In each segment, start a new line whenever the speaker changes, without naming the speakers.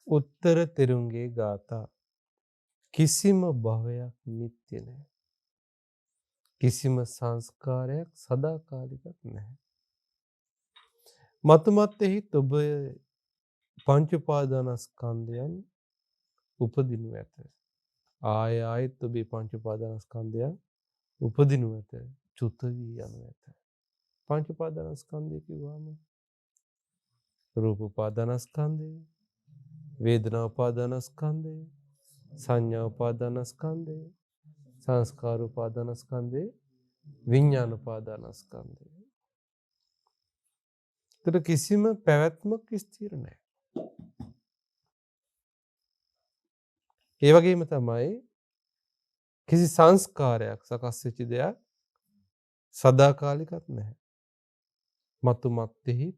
උත්තර තෙරුන්ගේ ගාථා කිසිම භවයක් නිත්‍ය නැහැ. කිසිම සංස්කාරයක් සදාකාලිකක් නැහැ. මතුමත්තෙහි ඔබ පංච උපාදානස්කන්ධයන් උපදිනු ඇත. ආය ආයෙත් ඔබේ පංච උපාදානස්කන්ධයන් උපදිනු ඇත. චුත වී යනු ඇත. පංච උපාදානස්කන්ධය කිව්වම රූප උපාදානස්කන්ධය, වේදනා උපාදානස්කන්ධය, සංඥා උපාදානස්කන්ධය, සංස්කාර උපාදානස්කන්ධය, විඥාන උපාදානස්කන්ධය. ඒතර කිසිම පැවැත්මක් ස්ථිර නැහැ. ඒ වගේම තමයි කිසි සංස්කාරයක් සකස් වෙච්ච දෙයක් සදාකාලිකත් නැහැ. මතු මත්තෙහි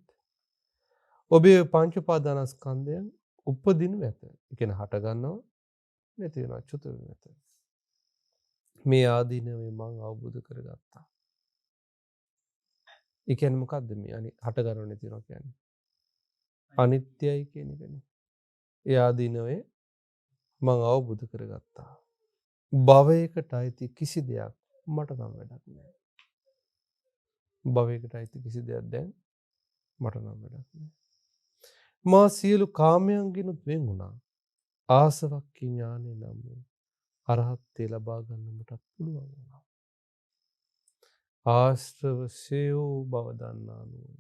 ඔබේ පංච උපාදානස්කන්ධයන් උපදිනු ඇත. ඒ කියන්නේ හට ගන්නවා නැති වෙනවා චුත වෙනවා. මේ ආදීනවේ මම අවබෝධ කරගත්තා. ඒ කියන්නේ මොකද්ද මේ හට ගන්නව නැති වෙනවා කියන්නේ? අනිත්‍යයි කියන එකනේ. ඒ ආදීනවේ මම අවබෝධ කරගත්තා. භවයකට අයිති කිසි දෙයක් මට නම් වැඩක් නැහැ. භවයකට අයිති කිසි දෙයක් දැන් මට නම් වැඩක් නැහැ. මා සියලු කාමයන්ගෙනුත් වෙන් වුණා. ආසවක්ඛි ඥානෙ නම් අරහත්ත්වය ලබා ගන්න මටත් පුළුවන් වුණා. ආශ්‍රව සේවෝ බව දන්නා නුවණ.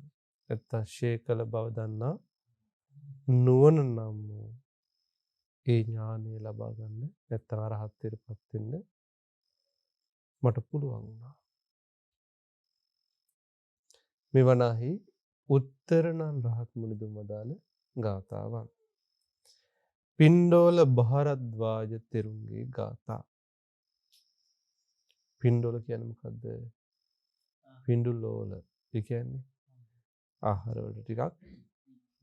නැත්තම් ශේකල බව දන්නා නුවණ නම් ඒ ඥානය ලබා ගන්න නැත්තම් අරහත්ත්වයටපත් වෙන්න මට පුළුවන් වුණා. මෙවනාහි උත්තරණන් රහත් මුනිදුන් වදාළ ගාථාවන්. පිණ්ඩෝල භාරද්වාජ තෙරුන්ගේ ගාථා. පිණ්ඩෝල කියන්නේ මොකද්ද? පිණ්ඩුලෝල. ඒ කියන්නේ ආහාර වලට ටිකක්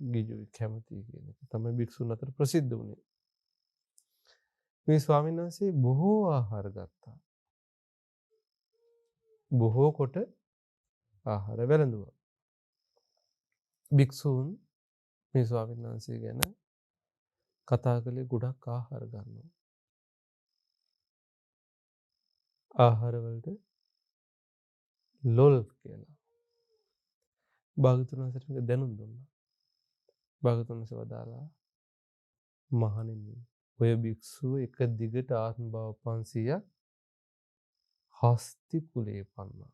ගිජුයි කැමති කියන එක තමයි භික්ෂුන් අතර ප්‍රසිද්ධ වුණේ. මේ ස්වාමීන් වහන්සේ බොහෝ ආහාර ගත්තා. බොහෝ කොට ආහාර වැළඳුවා. භික්ෂූන් මේ ස්වාමීන් වහන්සේ ගැන කතා කළේ ගොඩක් ආහාර ගන්නවා. ආහාර වලට ලොල් කියලා. භාගතුන් වහන්සේට දැනුම් දුන්නා. භාගතුන් වහන්සේ වදාලා මහණෙනි ඔය භික්ෂුව එක දිගට ආත්ම භව 500ක් හස්ති කුලේ පන්නා.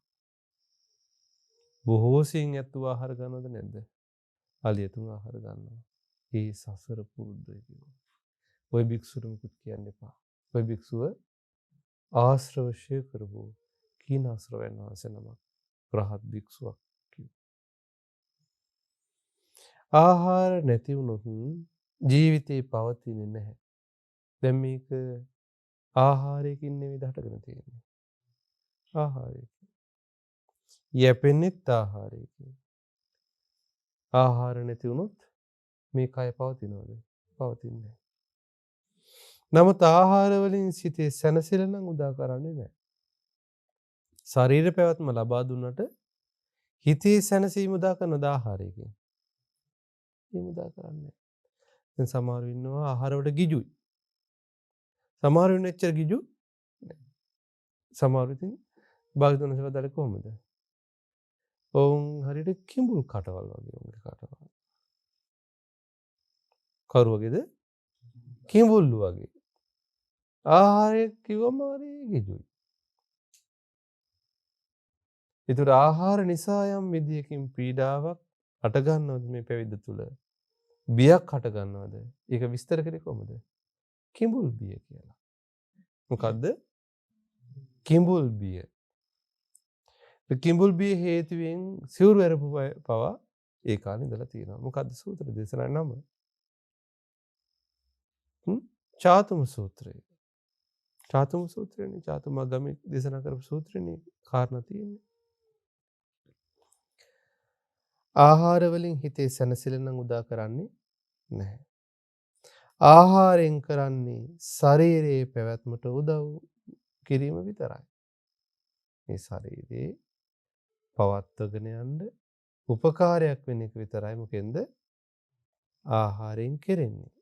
බොහෝ සෙයින් ඇත්තු ආහාර ගන්නවද නැද්ද? අලියතුන් ආහාර ගන්නවා. ඒ සසර පුරුද්දයි කියනවා. ඔය භික්ෂුවට මුකුත් කියන්න එපා. ඔය භික්ෂුව ආශ්‍රවශය කරපු කීනාශ්‍රවයන් වහන්සේ නමක් රහත් භික්ෂුවක් කිව්වා. ආහාර නැති වුණොත් ජීවිතේ පවතින්නේ නැහැ. දැන් මේක ආහාරයකින් නෙවෙයි හටගෙන තියෙන්නේ. ආහාරයකින්. යැපෙන්නෙත් ආහාරයකින්. ආහාර නැති වුණොත් මේ කය පවතිනවද? පවතින්නේ නැහැ. නමුත් ආහාර වලින් සිතේ සැනසෙල නම් උදා කරන්නේ නැහැ. ශරීර පැවැත්ම ලබා දුන්නට හිතේ සැනසීම උදා කරන ආහාරයකින්. ඒ උදා කරන්නේ නැහැ. දැන් සමහරව ඉන්නවා ආහාර වලට ගිජුයි. සමහරව ඉන්න එච්චර ගිජු නැහැ. සමහරව ඉතින් භාගතුන් සවදාලේ කොහොමද? ඔවුන් හරියට කිඹුල් කටවල් වගේ උන්ගේ කටවල්. කරු වගේද? කිඹුල්ලු වගේ. ආහාරය කිව්වම හරි ගිජුයි. ඒතර ආහාර නිසා යම් විදියකින් පීඩාවක් හට ගන්නවද මේ පැවිද්ද තුල? බියක් හට ගන්නවද? ඒක විස්තර කරේ කොහොමද? කිඹුල් බිය කියලා. මොකද්ද? කිඹුල් බිය. කිඹුල් බිය හේතුවෙන් සිවුරු ඇරපු පවා ඒ කාලේ ඉඳලා තියෙනවා. මොකද්ද සූත්‍ර දේශනා නම? චාතුම සූත්‍රය. චාතුම සූත්‍රයනේ චාතුම ගමේ දේශනා කරපු සූත්‍රනේ කාරණා තියෙන්නේ. ආහාර වලින් හිතේ සැනසෙල නම් උදා කරන්නේ නැහැ. ආහාරයෙන් කරන්නේ ශරීරයේ පැවැත්මට උදව් කිරීම විතරයි. මේ ශරීරේ පවත්වගෙන යන්න උපකාරයක් වෙන එක විතරයි මොකෙන්ද? ආහාරයෙන් කෙරෙන්නේ.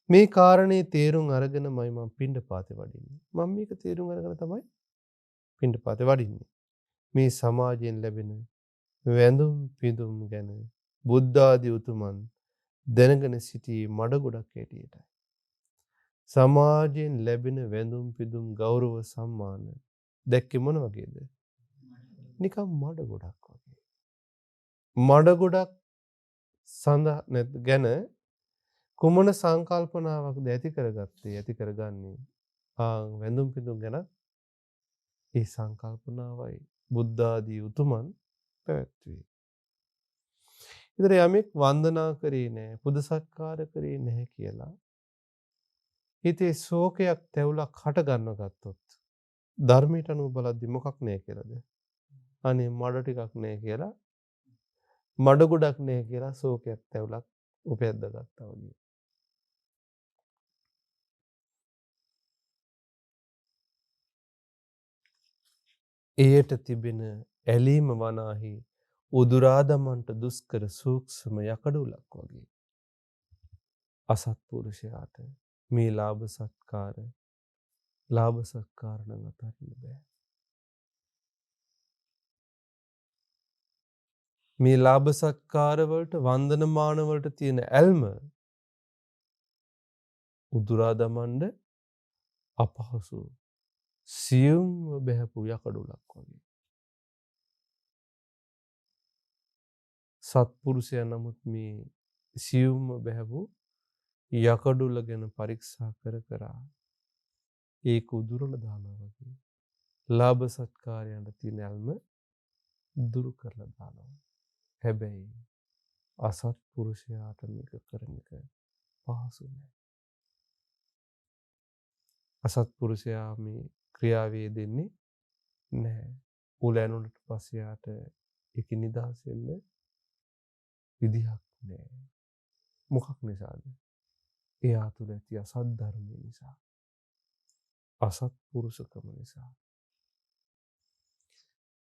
මේ කාරණේ තේරුම් අරගෙනමයි මම පිණ්ඩපාතේ වඩින්නේ. මම මේක තේරුම් අරගෙන තමයි පිණ්ඩපාතේ වඩින්නේ. මේ සමාජයෙන් ලැබෙන වැඳුම් පිඳුම් ගැන බුද්ධ ආදී උතුමන් දැනගෙන සිටියේ මඩ ගොඩක් හැටියටයි. සමාජයෙන් ලැබෙන වැඳුම් පිඳුම් ගෞරව සම්මාන දැක්කේ මොන වගේද? නිකම් මඩ ගොඩක් වගේ. මඩ ගොඩක් ගැන කුමන සංකල්පනාවක්ද ඇති කරගත්තේ ඇති කරගන්නේ වැඳුම් පිඳුම් ගැන ඒ සංකල්පනාවයි බුද්ධ ආදී උතුමන් පැවැත්වුවේ. ඉතින් යමෙක් වන්දනා කරේ නැහැ, පුද සත්කාර කරේ නැහැ කියලා හිතේ ශෝකයක් තැවුලක් හට ගන්න ගත්තොත් ධර්මයට අනුව බලද්දි මොකක් නැහැ කියලාද? අනේ මඩ ටිකක් නැහැ කියලා මඩ ගොඩක් නැහැ කියලා ශෝකයක් තැවුලක් උපයද්ද ගත්තා වගේ. එයට තිබෙන ඇලීම වනාහි උදුරා දමන්නට දුෂ්කර සූක්ෂම යකඩුලක් වගේ. අසත්පුරුෂයාට මේ ලාභ සත්කාර නම් අතහරින්න බෑ. මේ ලාභ සත්කාර වලට වන්දනමාන වලට තියෙන ඇල්ම උදුරා දමන්න අපහසු සියුම්ව බැහැපු යකඩුලක් වගේ. සත්පුරුෂයා නමුත් මේ සියුම්ව බැහැපු යකඩුල ගැන පරීක්ෂා කර ඒක උදුරලා දානවා වගේ. ලාභ සත්කාරයන්ට තියෙන ඇල්ම දුරු කරලා දානවා. හැබැයි අසත්පුරුෂයාට මේක කරන එක පහසු නෑ. අසත්පුරුෂයා මේ ක්‍රියාවේ දෙන්නේ නැහැ. උල ඇනුනට පස්සේ යාට ඒක නිදහස් වෙන්න විදිහක් නෑ. මොකක් නිසාද? එයා තුළ ඇති අසත් ධර්මය නිසා. අසත්පුරුෂකම නිසා.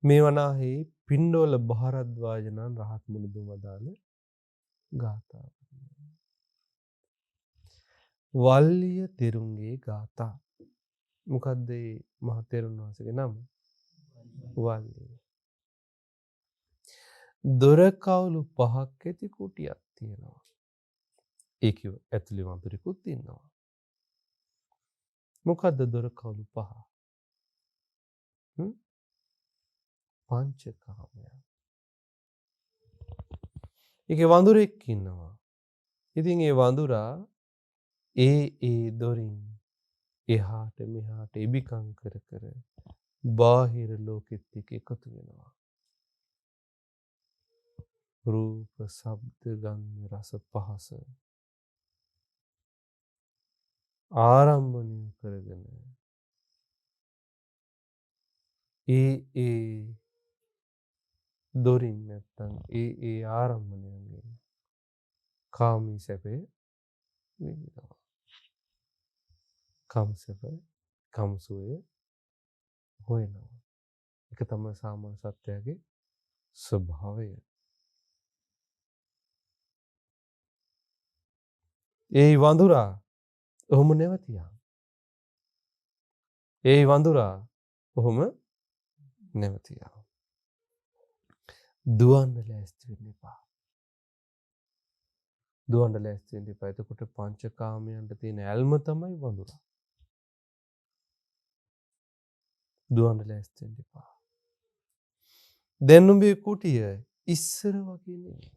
මේ වනාහි පිණ්ඩෝල භාරද්වාජනන් රහත් මුනිදුන් වදාළ ගාථාව. වල්ලිය තෙරුන්ගේ ගාථා. මොකද්ද මේ මහ තෙරුන් වහන්සේගේ නම? වල්ලිය. දොර කවුළු පහක් ඇති කුටියක් තියෙනවා. ඒක ඇතුලේ වඳුරෙකුත් ඉන්නවා. මොකද්ද දොර කවුළු පහ? පංචකාමය. ඒකේ වඳුරෙක් ඉන්නවා. ඉතින් ඒ වඳුරා ඒ දොරින් එහාට මෙහාට ඉබිකම් කර බාහිර ලෝකෙත් එක්ක එකතු වෙනවා. රූප, ශබ්ද, ගන්ධ, රස, පහස ආරම්භණය කරගෙන ඒ දොරින් නැත්තම් ඒ ආරම්භණයෙන් කාමී සැපේ විඳිනවා. කම්සුවේ හොයනවා. ඒක තමයි සාමාන්‍ය සත්‍යයේ ස්වභාවය. ඒ වඳුරා ඔහොම නැවතියා. ඒ වඳුරා ඔහොම නැවතියා. දුවන්න ලෑස්ති වෙන්න එපා. දුවන්න ලෑස්ති වෙන්න එපා. එතකොට පංචකාමයන්ට තියෙන ඇල්ම තමයි වඳුරා. දුවන්න ලෑස්ති වෙන්න එපා. දැන් උඹේ කුටිය ඉස්සර වගේ නෙමෙයි.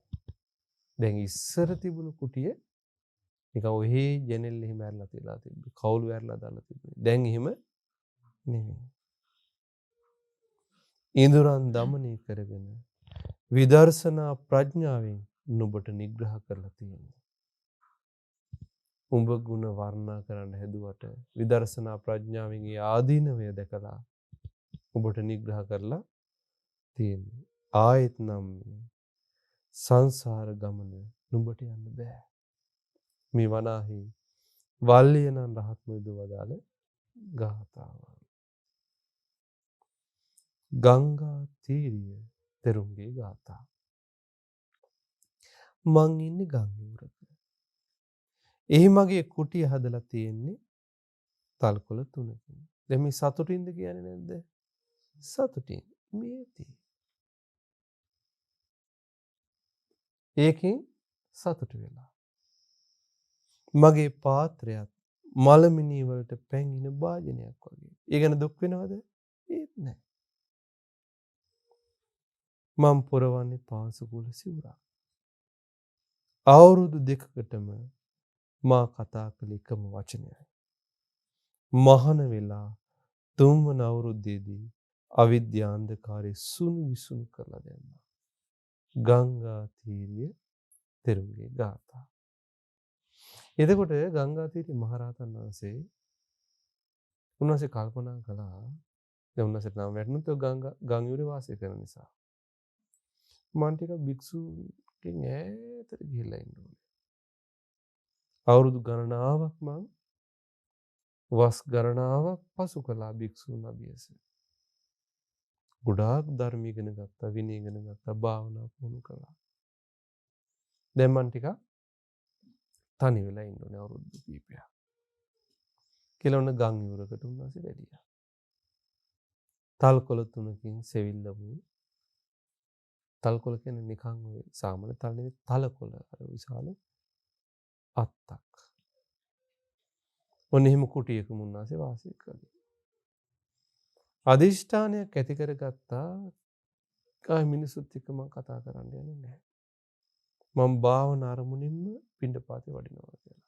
දැන් ඉස්සර තිබුණු කුටිය නිකන් ඔහේ ජනෙල් එහෙම ඇරලා තියලා තිබ්බේ. කවුළු ඇරලා දාලා තිබ්බේ. දැන් එහෙම නෙමෙයි. ඉඳුරන් দমনය කරගෙන විදර්ශනා ප්‍රඥාවෙන් නුඹට නිග්‍රහ කරලා තියෙනවා. උඹ ගුණ වර්ණනා කරන්න හැදුවට විදර්ශනා ප්‍රඥාවෙන් ඒ ආදීනවය දැකලා උඹට නිග්‍රහ කරලා තියෙනවා. ආයෙත් නම් සංසාර ගමන නුඹට යන්න බෑ. මේ වනාහි වල්ලියනන් රහත් මුනිදු වදාළ ගාථාව. ගංගා තීරිය තෙරුන්ගේ ගාථා. මං ඉන්නේ ගංගුරක. එහි මගේ කුටිය හදලා තියෙන්නේ තල්කොළ 3කින්. දැන් මේ සතුටින්ද කියන්නේ නැද්ද? සතුටින්. මේ තියෙන්නේ. ඒකෙන් සතුටු වෙලා. මගේ පාත්‍රයත් මලමිනී වලට පැංගින භාජනයක් වගේ. ඒ ගැන දුක් වෙනවද? ඒත් නැහැ. මම පොරවන්නේ පාංශුකුල සිවුරක්. අවුරුදු 2කටම මා කතා කළ එකම වචනයයි. මහාන වෙලා 3 වන අවුරුද්දේදී අවිද්‍යා අන්ධකාරය සුණු විසුණු කරලා දැම්මා. ගංගා තීරිය තෙරුන්ගේ ගාථා. එතකොට ගංගා තීරේ මහරහතන් වහන්සේ උන්වහන්සේ කල්පනා කළා දැන් උන්වහන්සේට නම් වැටුණොත් ගං යුරේ වාසය කරන නිසා. මම ටික භික්ෂුන්ගෙන් ඈතට ගිහිල්ලා ඉන්න ඕනේ. අවුරුදු ගණනාවක් මං වස් ගණනාවක් පසු කළා භික්ෂුන් අභියස. ගොඩාක් ධර්ම ඉගෙන ගත්තා, විනය ඉගෙන ගත්තා, භාවනා පුහුණු කළා. දැන් මං ටිකක් තනි වෙලා ඉන්න ඕනේ අවුරුදු කීපයක්. කියලා ඔන්න ගම් යුරකට උන්වහන්සේ වැඩියා. තල්කොළ 3කින් සෙවිල්ල වූ තල්කොළ කියන්නේ නිකන් ඔය සාමාන්‍ය තල් නෙවෙයි තලකොළ අර විශාල අත්තක්. ඔන්න එහෙම කුටියක උන්වහන්සේ වාසය කළේ. අදිෂ්ඨානයක් ඇති කරගත්තා ආයි මිනිසුත් එක්ක මම කතා කරන්න යන්නේ නැහැ. මම භාවනා අරමුණින්ම පිණ්ඩපාතේ වඩිනවා කියලා.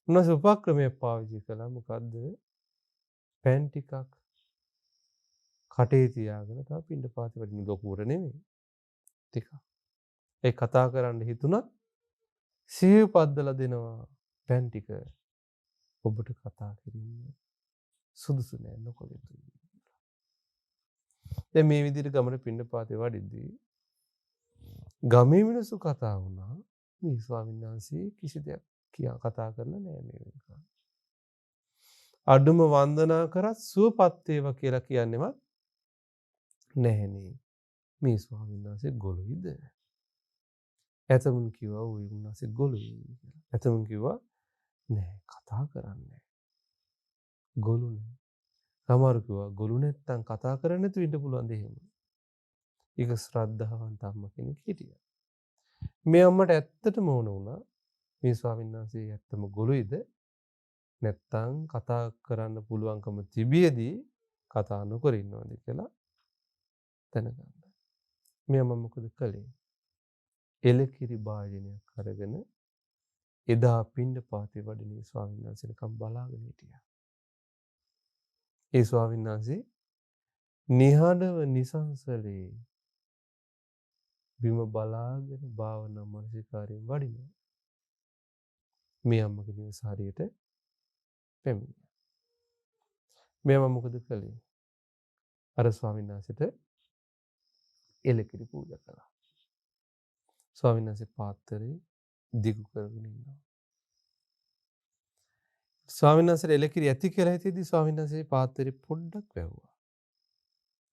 උන්වහන්සේ උපක්‍රමයක් පාවිච්චි කළා. මොකද්ද? පෑන් ටිකක් කටේ තියාගෙන තව පිණ්ඩපාතේ වඩින ලොකුවට නෙමෙයි. ටිකක්. ඒ කතා කරන්න හිතුණත් සිහිය පද්දලා දෙනවා පෑන් ටික ඔබට කතා කිරීම සුදුසු නෑ නොකළ යුතුයි. දැන් මේ විදිහට ගමන පිණ්ඩපාතේ වඩිද්දී ගමේ මිනිස්සු කතා වුණා මේ ස්වාමීන් වහන්සේ කිසි දෙයක් කතා කරලා නෑ මේ වෙනකන්. අඩුම වන්දනා කරත් සුවපත් වේවා කියලා කියන්නේවත් නැහෙනේ. මේ ස්වාමීන් වහන්සේ ගොළුයිද? ඇතමුන් කිව්වා ওই උන්වහන්සේ ගොළුයි කියලා. ඇතමුන් කිව්වා නෑ කතා කරන්නේ. ගොළු නෑ. සමහර කිව්වා ගොළු නැත්තම් කතා කරන්න නැතුව ඉන්න පුළුවන් ද එහෙම. ඒක ශ්‍රද්ධාවන්ත අම්ම කෙනෙක් හිටියා. මේ අම්මට ඇත්තටම ඕන වුණා මේ ස්වාමීන් වහන්සේ ඇත්තම ගොළුයිද නැත්තම් කතා කරන්න පුළුවන්කම තිබියදී කතා නොකර ඉන්නවද කියලා දැනගන්න. මේ අම්ම මොකද කළේ? එලකිරි භාජනයක් අරගෙන එදා පිණ්ඩපාතේ වඩින ස්වාමීන් වහන්සේනකම් බලාගෙන හිටියා. ඒ ස්වාමීන් වහන්සේ නිහඬව නිසංසලේ බිම බලාගෙන භාවනා මානසිකාරයෙන් වඩිනවා. මේ අම්මගේ නිවස හරියට පැමිණියා. මේ අම්ම මොකද කළේ? අර ස්වාමීන් වහන්සේට එලකිරි පූජා කළා. ස්වාමීන් වහන්සේ පාත්‍රේ දිගු කරගෙන ඉන්නවා. ස්වාමීන් වහන්සේට එලකිරි ඇති කියලා හිතේදී ස්වාමීන් වහන්සේ පාත්‍රේ පොඩ්ඩක් වැහුවා.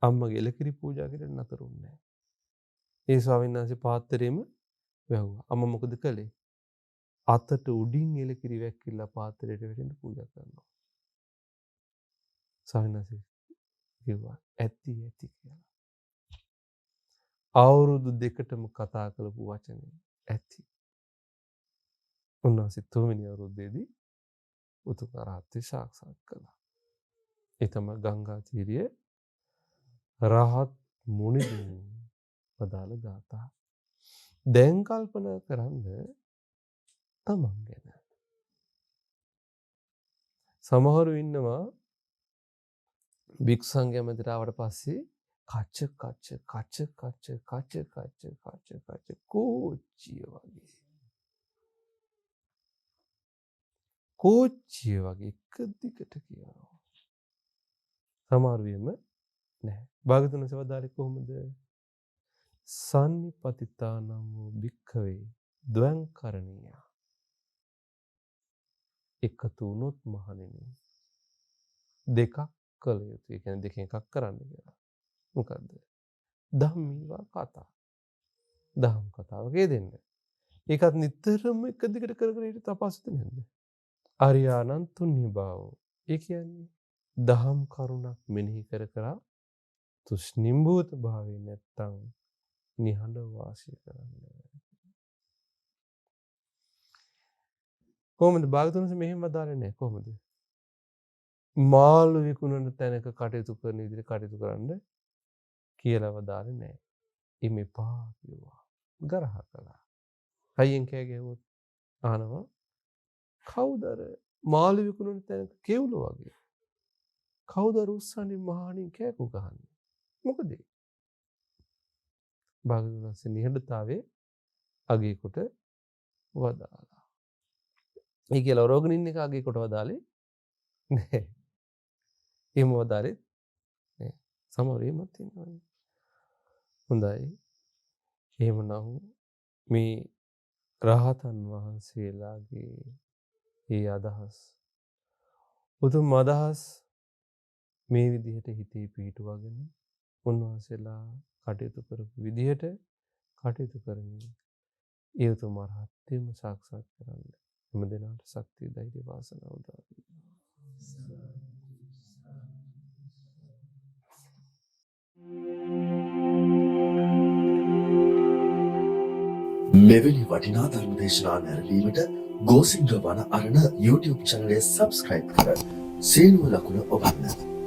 අම්මගේ එලකිරි පූජා කරන්න නතරුන්නේ නැහැ. ඒ ස්වාමීන් වහන්සේ පාත්‍රෙම වැහුවා. අම්මා මොකද කළේ? අතට උඩින් එලකිරි වැක්කිලා පාත්‍රයට වැටෙන්න පූජා කරනවා. ස්වාමීන් වහන්සේ කිව්වා ඇති කියලා. අවුරුදු 2කටම කතා කරපු වචනේ ඇති. උන්වහන්සේ 3 වෙනි අවුරුද්දේදී උතුම් අරහත්ත්වය සාක්ෂාත් කළා. ඒ තමයි ගංගා තීරයේ රහත් මුනිදුන් පදාල ගාථා. දැන් කල්පනා කරන්ද තමන් ගැන. සමහරු ඉන්නවා භික්ෂු සංඝයා මැදට ආවට පස්සේ කච්ච කෝච්චිය වගේ. කෝච්චිය වගේ එක දිගට කියනවා. සමහරු වෙම නැහැ. භාගතුන් සවදාලේ කොහොමද? සම්නිපතිතානම් වූ භික්ඛවේ ද්වං කරණීය. එකතු වුණොත් මහණෙනි දෙකක් කළ යුතුයි. ඒ කියන්නේ දෙකෙන් එකක් කරන්න කියලා. මොකද්ද? ධම්මීවා කතා. දහම් කතාවක යෙදෙන්න. ඒකත් නිතරම එක දිගට කර කර හිටියොත් අපහසුද නැද්ද? අරියානං තුන්නිභාවෝ. ඒ කියන්නේ දහම් කරුණක් මෙනෙහි කර කර තුෂ්ණිම්භූත භාවයේ නැත්තම් නිහඬව වාසය කරන්න. කොහොමද භාගතුන් වහන්සේ මෙහෙම වදාළේ නැහැ කොහොමද? මාළු විකුණන තැනක කටයුතු කරන විදිහට කටයුතු කරන්න කියලා වදාළේ නැහැ. එමෙපා කිව්වා. ගරහ කළා. හයියෙන් කෑ ගැහුවොත් අහනවා කවුද අර මාළු විකුණන තැනක කෙවුලෝ වගේ? කවුද රුස්සන්නේ මහණින් කෑකෝ ගහන්නේ? මොකද? භාගතුන් වහන්සේ නිහඬතාවයේ අගය කොට වදාළා. ඒ කියලා රෝගණ ඉන්න එක අගය කොට වදාලේ නැහැ. එහෙම වදාලේ නැහැ. සමහර එහෙමත් ඉන්නවා. හොඳයි. එහෙමනම් මේ රහතන් වහන්සේලාගේ මේ අදහස් උතුම් අදහස් මේ විදිහට හිතේ පිහිටුවගෙන උන්වහන්සේලා කටයුතු කරපු විදිහට කටයුතු කරමින් ඒ උතුම් අරහත්ත්වයම සාක්ෂාත් කරගන්න හැම දිනකට ශක්තිය ධෛර්ය වාසනාව උදා වේවා.
මෙවැනි වටිනා ධර්ම දේශනා නැරඹීමට ගෝසිංග වන අරණ YouTube channel එක subscribe කර සීනුව ලකුණ ඔබන්න.